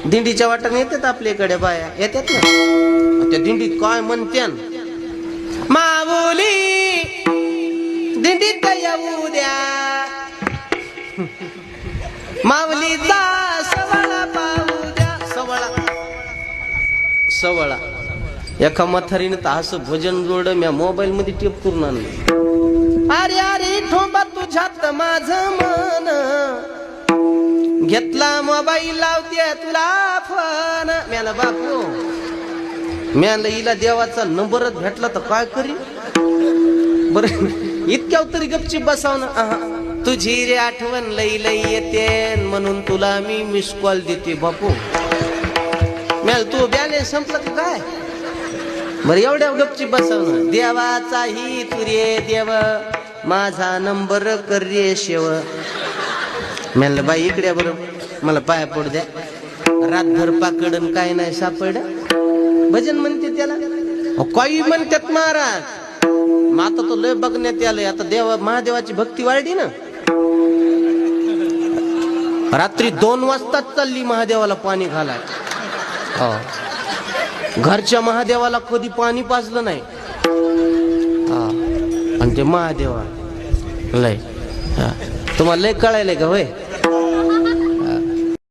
दिंडीच्या वाटाने येतात आपल्याकडे बाया, येतात ना. त्या दिंडीत काय म्हणत्यान, माऊली दिंडीत येऊ द्या, माऊलीचा सवळा पाहू द्या. सवळा सवळा एका म्हातारीने तर असं भजन जोड म्या मोबाईल मध्ये टेप करून आणलं. अरे अरे ठोंबा तुझ्यात माझं मन, घेतला मोबाईल लावते तुला फोन. म्याला बापू, म्याला हिला देवाचा नंबरच भेटला तर काय करी बर. इतक्यावर तरी गपचीप बसाव ना. तुझी रे आठवण लई लई येते म्हणून तुला मी मिस कॉल देते बापू. म्याला तू बॅलेन्स संपला की काय बरं, एवढ्या गपचीप बसाव ना. देवाचाही तुरे देव, माझा नंबर कर रे शेव. म्हणलं बाई इकडे बरं, मला पाया पडू द्या. रातभर पाकडन काय नाही सापड. भजन म्हणते त्याला, काही म्हणतात महाराज. मग आता तो लय बघण्यात आलंय. आता देवा महादेवाची भक्ती वाढली ना. रात्री 2 वाजताच चालली महादेवाला पाणी घालाय. घरच्या महादेवाला कधी पाणी पाजलं नाही. आणि ते महादेवा लय तुम्हाला लय कळायलंय का होय.